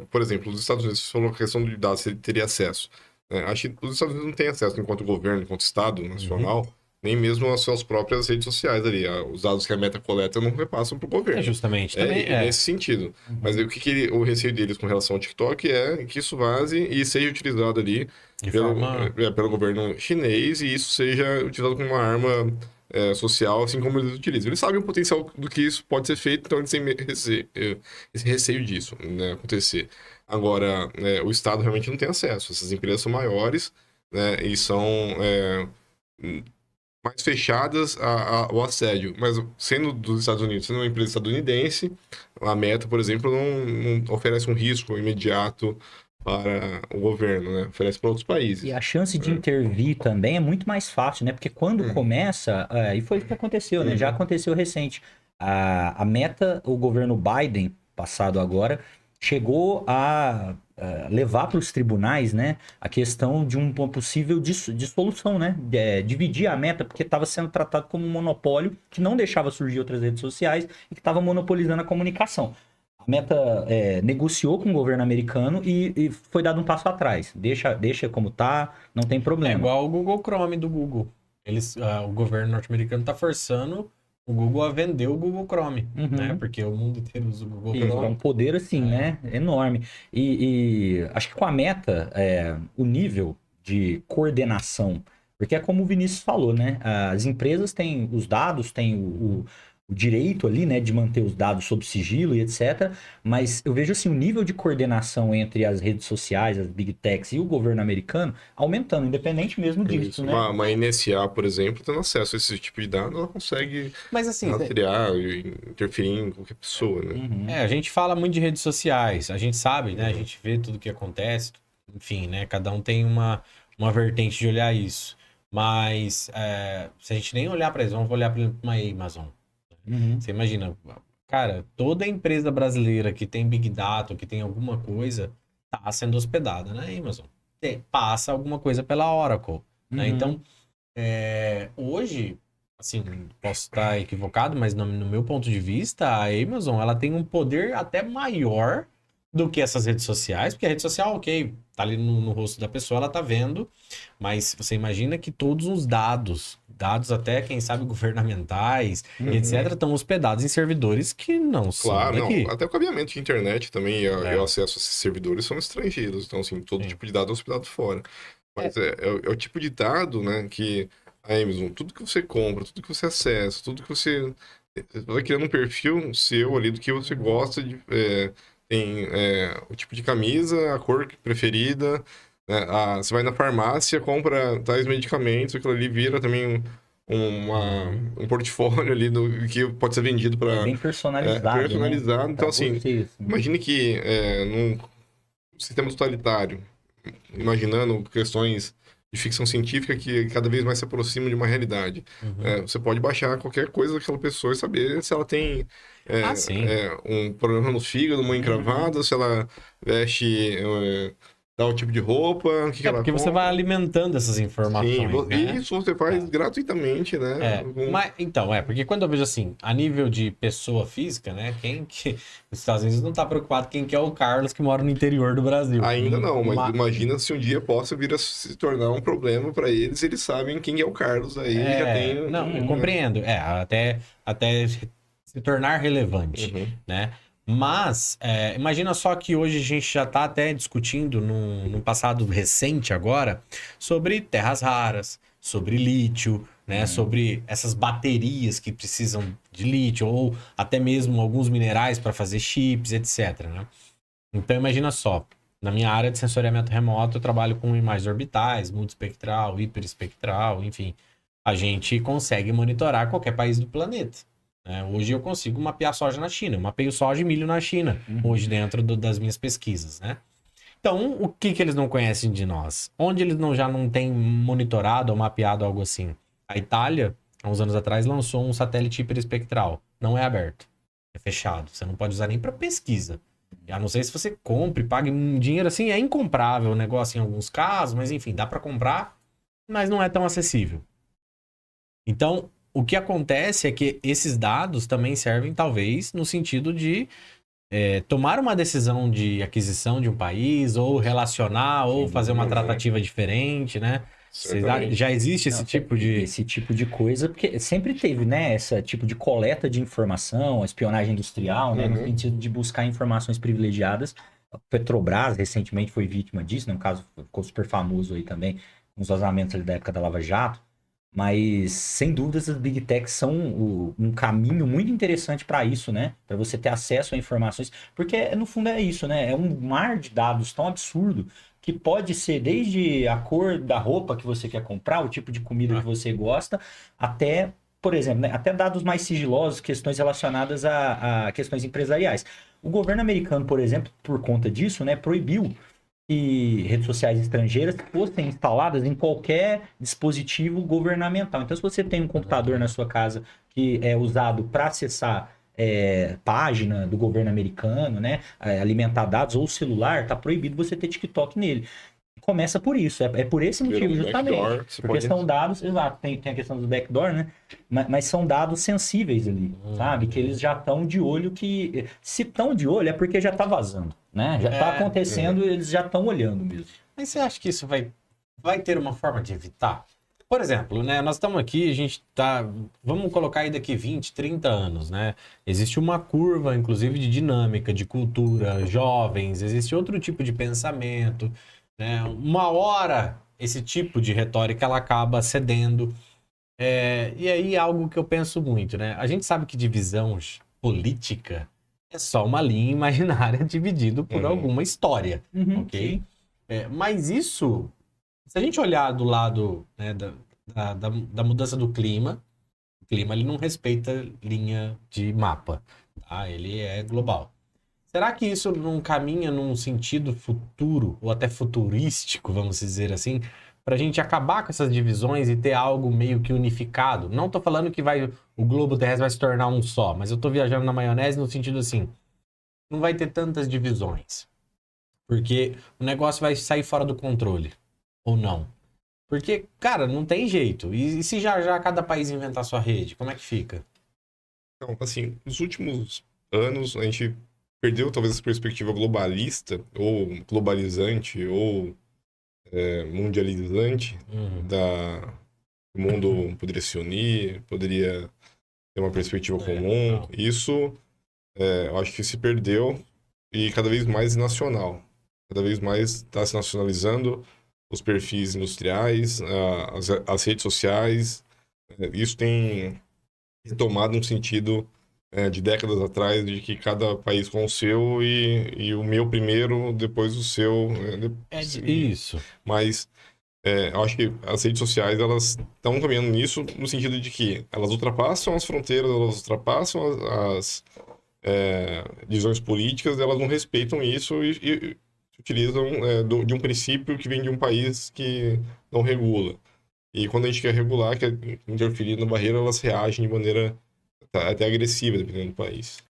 Por exemplo, os Estados Unidos, você falou a questão de dados, se ele teria acesso. Acho que os Estados Unidos não têm acesso, enquanto governo, enquanto Estado Uhum. nacional, nem mesmo às suas próprias redes sociais ali. Os dados que a Meta coleta não repassam para o É governo. justamente também, E nesse sentido. Mas aí, Uhum. o receio deles com relação ao TikTok é que isso vaze e seja utilizado ali De pelo, forma. pelo governo chinês e isso seja utilizado como uma arma social, assim como eles utilizam. Eles sabem o potencial do que isso pode ser feito, então eles têm esse receio disso, né, acontecer. Agora, o Estado realmente não tem acesso. Essas empresas são maiores, né, e são mais fechadas ao assédio. Mas sendo dos Estados Unidos, sendo uma empresa estadunidense, a Meta, por exemplo, não oferece um risco imediato para o governo, né? Oferece para outros E países. a chance de Né? intervir também é muito mais fácil, né? Porque quando Uhum, começa, e foi o que aconteceu, né? Já uhum, aconteceu recente. A Meta, o governo Biden, passado agora, chegou a levar para os tribunais, né? A questão de uma possível dissolução, né? Dividir a Meta, porque estava sendo tratado como um monopólio que não deixava surgir outras redes sociais e que estava monopolizando a comunicação. A Meta negociou com o governo americano e foi dado um passo atrás. Deixa como tá, não tem É problema. igual o Google Chrome do Google. O governo norte-americano está forçando o Google a vender o Google Chrome, né? Uhum. Porque o mundo inteiro usa o Google Isso, é um Chrome. poder assim, É. né? Enorme. E acho que com a Meta, o nível de coordenação, porque é como o Vinícius falou, né? As empresas têm os dados, têm o direito ali, né, de manter os dados sob sigilo e etc. Mas eu vejo assim o nível de coordenação entre as redes sociais, as big techs e o governo americano aumentando, independente mesmo disso, isso. né? Uma NSA, por exemplo, tendo acesso a esse tipo de dado, ela consegue Mas assim, rastrear e interferir em qualquer pessoa, né? Uhum. a gente fala muito de redes sociais, a gente sabe, né? A Uhum. gente vê tudo que acontece, enfim, né? Cada um tem uma vertente de olhar isso. Mas se a gente nem olhar para isso, vamos olhar para uma Amazon. Uhum. Você imagina, cara, toda empresa brasileira que tem Big Data, que tem alguma coisa, tá sendo hospedada na Amazon. Passa alguma coisa pela Oracle, né? Então, Uhum. hoje, assim, posso estar equivocado, mas no meu ponto de vista, a Amazon, ela tem um poder até maior do que essas redes sociais, porque a rede social, ok, tá ali no rosto da pessoa, ela tá vendo, mas você imagina que todos os dados até, quem sabe, governamentais e etc., Uhum. estão hospedados em servidores que não são Claro, não. daqui. Até o cabeamento de internet também e o É, acesso a esses servidores são estrangeiros. Então, assim, todo sim. tipo de dado é hospedado fora. Mas é o tipo de dado, né, que a Amazon, tudo que você compra, tudo que você acessa, tudo que você vai criando um perfil seu ali do que você gosta de. Tem o tipo de camisa, a cor preferida. Né, você vai na farmácia, compra tais medicamentos, aquilo ali vira também Uhum. um portfólio ali do que pode ser vendido É para bem personalizado, né? personalizado. Então, Pra assim, você, assim. imagine que num sistema totalitário, imaginando questões de ficção científica que cada vez mais se aproximam de uma realidade. Uhum. Você pode baixar qualquer coisa daquela pessoa e saber se ela tem Ah, sim. um problema no fígado, uma Uhum. encravada, se ela veste tal tipo de roupa, o que que É ela porque você vai compra. alimentando essas Sim, informações, e né? isso você faz É. gratuitamente, né? Mas então, porque quando eu vejo assim, a nível de pessoa física, né? Quem que. Os Estados Unidos não tá preocupado quem que é o Carlos que mora no interior do Brasil. Ainda não, mas Ma- imagina se um dia possa vir a se tornar um problema para eles, eles sabem quem é o Carlos aí, já tem não, eu Uhum. compreendo. Até se tornar relevante, Uhum. né? Mas, imagina só que hoje a gente já está até discutindo, num passado recente agora, sobre terras raras, sobre lítio, né? Uhum. Sobre essas baterias que precisam de lítio, ou até mesmo alguns minerais para fazer chips, etc, né? Então, imagina só, na minha área de sensoriamento remoto, eu trabalho com imagens orbitais, multiespectral, hiperespectral, enfim. A gente consegue monitorar qualquer país do planeta. Né? Hoje eu consigo mapear soja na China. Eu mapeio soja e milho na China, hoje Uhum. dentro das minhas pesquisas, né? Então, o que que eles não conhecem de nós? Onde eles já não têm monitorado ou mapeado algo assim? A Itália, há uns anos atrás, lançou um satélite hiperespectral. Não é aberto. É fechado. Você não pode usar nem para pesquisa. A não ser se você compre, pague um dinheiro assim, é incomprável o negócio em alguns casos, mas enfim, dá para comprar, mas não é tão acessível. Então, o que acontece é que esses dados também servem, talvez, no sentido de tomar uma decisão de aquisição de um país, ou relacionar, ou fazer uma tratativa diferente, né? Certamente. Já existe esse Não, tipo de... esse tipo de coisa, porque sempre teve, né, esse tipo de coleta de informação, espionagem industrial, né, no sentido de buscar informações privilegiadas. A Petrobras recentemente foi vítima disso, né, um caso ficou super famoso aí também, com os vazamentos ali da época da Lava Jato. Mas, sem dúvidas, as Big Techs são um caminho muito interessante para isso, né? Para você ter acesso a informações. Porque, no fundo, é isso, né? É um mar de dados tão absurdo que pode ser desde a cor da roupa que você quer comprar, o tipo de comida que você gosta, até, por exemplo, né? Até dados mais sigilosos, questões relacionadas a questões empresariais. O governo americano, por exemplo, por conta disso, né, proibiu que redes sociais estrangeiras fossem instaladas em qualquer dispositivo governamental. Então, se você tem um computador na sua casa que é usado para acessar página do governo americano, né, alimentar dados, ou celular, está proibido você ter TikTok nele. Começa por isso, é por esse motivo, Um justamente. backdoor, você Porque pode- são dados, exato, tem a questão do backdoor, né? Mas são dados sensíveis ali, sabe? Que eles já estão de olho que. Se estão de olho, é porque já está vazando, né? Já está acontecendo, eles já estão olhando mesmo. Mas você acha que isso vai ter uma forma de evitar? Por exemplo, né, nós estamos aqui, a gente tá, vamos colocar aí daqui 20, 30 anos, né? Existe uma curva, inclusive, de dinâmica, de cultura, jovens, existe outro tipo de pensamento, né? Uma hora, esse tipo de retórica, ela acaba cedendo. E aí, algo que eu penso muito, né? A gente sabe que divisão política é só uma linha imaginária dividida por alguma história, ok? Sim. Mas isso, se a gente olhar do lado, né, da mudança do clima, o clima ele não respeita linha de mapa, tá? Ele é global. Será que isso não caminha num sentido futuro, ou até futurístico, vamos dizer assim, para a gente acabar com essas divisões e ter algo meio que unificado? Não tô falando que o globo terrestre vai se tornar um só, mas eu tô viajando na maionese no sentido assim, não vai ter tantas divisões. Porque o negócio vai sair fora do controle. Ou não? Porque, cara, não tem jeito. E se já cada país inventar sua rede, como é que fica? Então, assim, nos últimos anos a gente perdeu talvez essa perspectiva globalista, ou globalizante, ou mundializante da o mundo poderia se unir, poderia ter uma perspectiva comum. Não. Isso, eu acho que se perdeu e cada vez mais nacional. Cada vez mais está se nacionalizando os perfis industriais, as redes sociais. Isso tem retomado um sentido de décadas atrás, de que cada país com o seu e o meu primeiro, depois o seu. Isso. Mas eu acho que as redes sociais elas estão caminhando nisso no sentido de que elas ultrapassam as fronteiras, elas ultrapassam as visões políticas, elas não respeitam isso e utilizam de um princípio que vem de um país que não regula. E quando a gente quer regular, quer interferir na barreira, elas reagem de maneira até agressiva, dependendo do país.